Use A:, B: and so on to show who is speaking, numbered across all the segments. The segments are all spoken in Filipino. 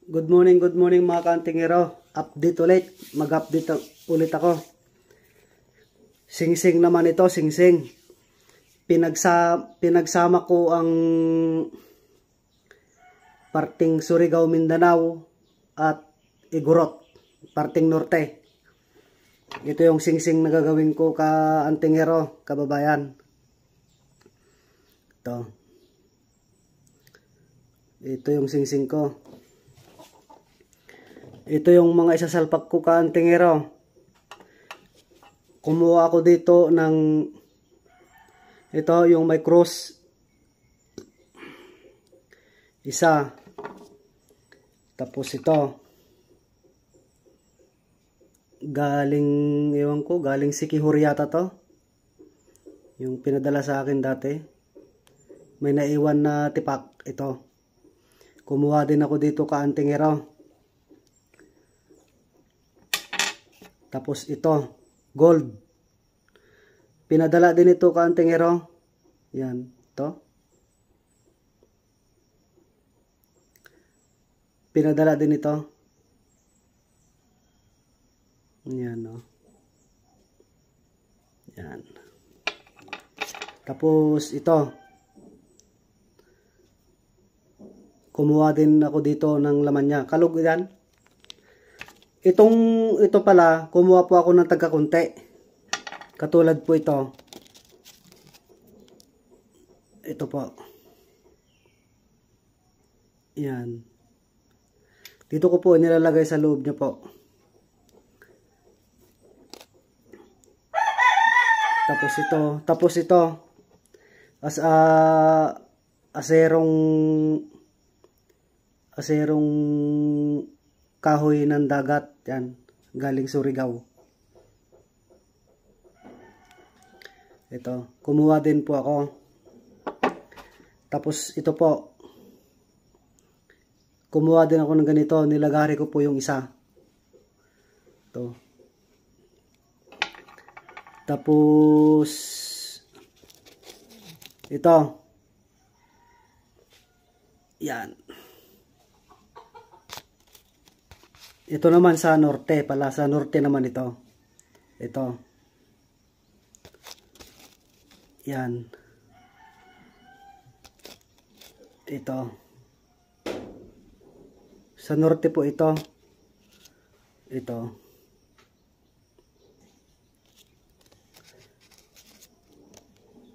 A: Good morning mga kantingero. Update ulit. Mag-update ulit ako. Singsing naman ito, singsing. Pinagsama ko ang parting Surigao, Mindanao at Igorot, parting norte. Ito yung singsing na gagawin ko ka-antingero, kababayan. Ito yung singsing ko. Ito yung mga isasalpak ko ka-antingero. Kumuha ako dito ng ito yung may cross. Isa. Tapos ito. Galing Sikihor yata to. Yung pinadala sa akin dati. May naiwan na tipak ito. Kumuha din ako dito ka-antingero. Tapos ito, gold. Pinadala din ito ka-antingero. Yan, ito. Pinadala din ito. Yan, no. Yan. Tapos ito. Kumuha din ako dito ng laman niya. Kalog yan. Ito pala, kumuha po ako ng taga-kunti. Katulad po ito. Ito po. Yan. Dito ko po nilalagay sa loob niya po. Tapos ito. Aserong kahoy ng dagat. Yan. Galing Surigao. Ito. Kumuha din po ako. Tapos ito po. Kumuha din ako ng ganito. Nilagari ko po yung isa. Ito. Tapos ito. Yan. Ito naman sa norte pala. Sa norte naman ito. Ito. Yan. Ito. Sa norte po ito. Ito.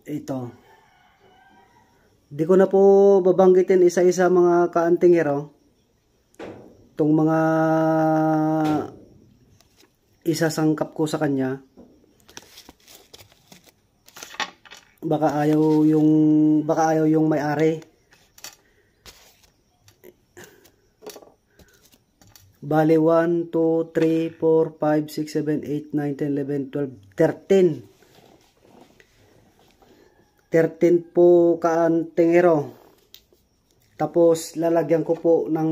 A: Ito. Di ko na po babanggitin isa-isa mga kaantingero. Itong mga isasangkap ko sa kanya. Baka ayaw yung may-ari. Bale 1, 2, 3, 4, 5, 6, 7, 8, 9, 10, 11, 12, 13 po kaantingero. Tapos lalagyan ko po ng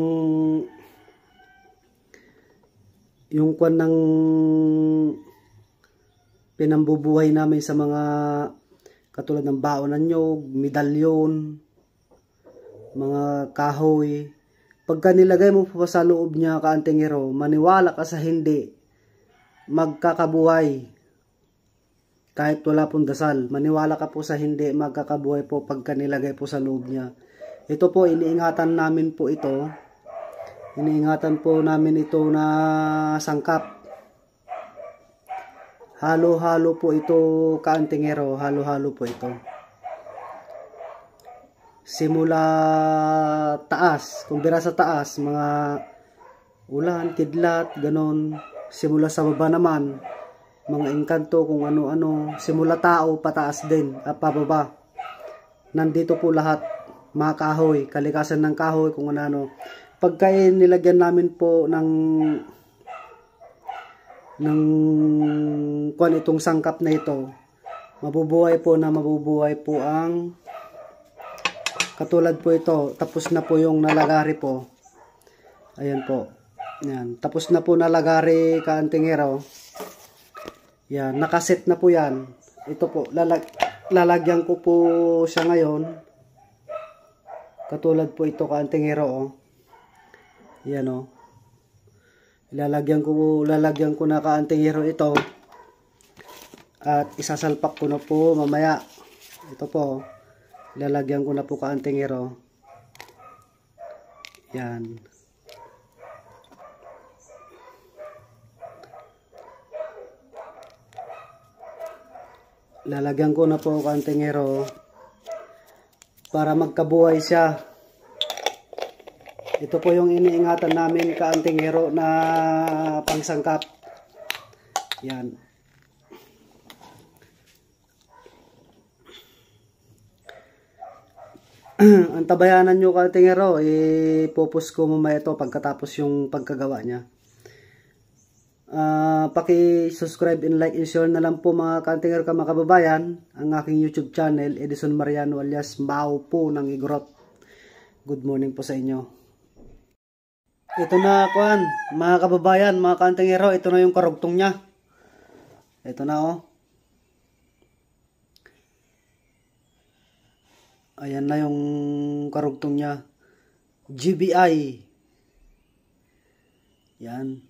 A: yung kwan ng pinambubuhay namin sa mga katulad ng baon ng nyog, medalyon, mga kahoy. Pagka nilagay mo po sa loob niya kaantingero, maniwala ka sa hindi, magkakabuhay. Kahit wala pong dasal, maniwala ka po sa hindi, magkakabuhay po pagka nilagay po sa loob niya. Ito po, iniingatan namin po ito. Iniingatan po namin ito na sangkap. Halo-halo po ito kaantingero. Halo-halo po ito. Simula taas. Kung bira sa taas, mga ulan, kidlat, ganon. Simula sa baba naman, mga engkanto kung ano-ano. Simula tao, pataas din. At pababa. Nandito po lahat. Mga kahoy. Kalikasan ng kahoy kung ano-ano. Pagka nilagyan namin po ng kung itong sangkap na ito, mabubuhay po ang katulad po ito. Tapos na po yung nalagari po. Ayan po. Yan. Tapos na po nalagari kaantingero. Yan. Nakaset na po yan. Ito po. Lalagyan ko po siya ngayon. Katulad po ito kaantingero. Oh. Yan o. Lalagyan ko na kaantingero ito. At isasalpak ko na po mamaya. Ito po. Lalagyan ko na po kaantingero. Yan. Lalagyan ko na po kaantingero para magkabuhay siya. Ito po yung iniingatan namin kaantingero na pangsangkap. Yan. Ang tabayanan nyo kaantingero, ipopos ko mamaya ito pagkatapos yung pagkagawa niya. Paki-subscribe and like and share na lang po mga kaantingero ka mga kababayan ang aking YouTube channel, Edison Mariano alias Mao po ng Igorot. Good morning po sa inyo. Ito na kuan, mga kababayan, mga kaantingero, ito na yung karugtong niya. Ito na oh. Ayan na yung karugtong niya. GBI. Yan.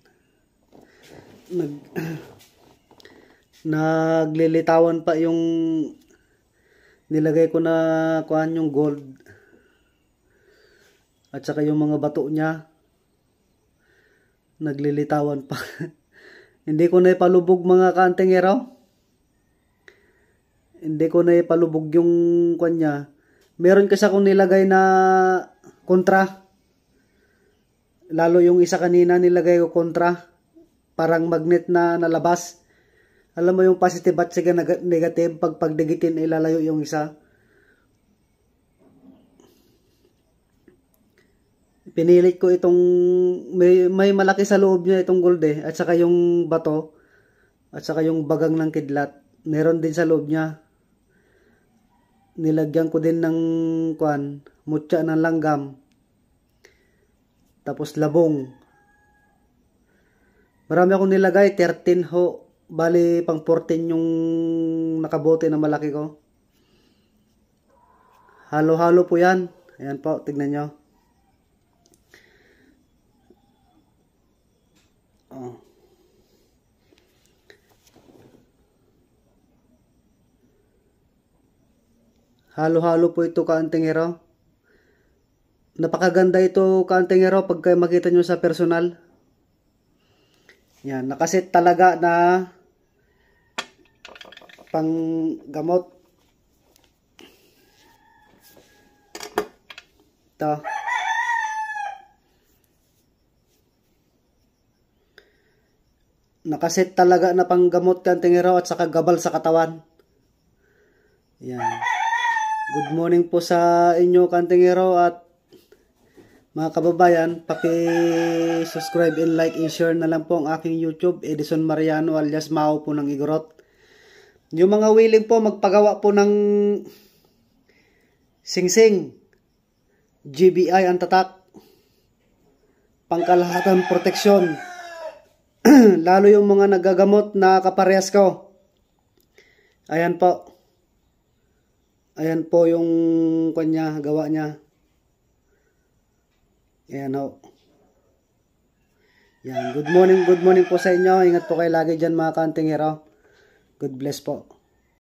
A: Naglilitawan pa yung nilagay ko na kuan yung gold. At saka yung mga bato niya. Naglilitawan pa. Hindi ko na ipalubog mga kaantingero. Hindi ko na ipalubog yung kuan niya. Meron kasi akong nilagay na kontra. Lalo yung isa kanina nilagay ko kontra. Parang magnet na nalabas. Alam mo yung positive at saka negative. Pag pagdigitin ay lalayo yung isa. Pinilit ko itong may malaki sa loob niya itong gold eh. At saka yung bato. At saka yung bagang ng kidlat. Meron din sa loob niya. Nilagyan ko din ng kuan, mutya ng langgam. Tapos labong. Marami akong nilagay, 13 ho. Bali pang 14 yung nakabote na malaki ko. Halo-halo po yan. Ayan po, tignan nyo. Oh. Halo-halo po ito kaantingero. Napakaganda ito kaantingero pagka makita nyo sa personal. Yan, nakaset talaga na panggamot. Ito. Nakaset talaga na panggamot kaantingero at saka gabal sa katawan. Yan. Good morning po sa inyo kaantingero at mga kababayan, paki-subscribe and like and share na lang po ang aking YouTube, Edison Mariano alias Mao po ng Igorot. Yung mga willing po magpagawa po ng singsing, GBI ang tatak, pangkalahatan proteksyon, lalo yung mga nagagamot na kaparehas ko. Ayan po. Ayan po yung kanya, gawa niya. Ayan o. Yan. Good morning po sa inyo. Ingat po kayo lagi dyan mga kaantingero. God bless po.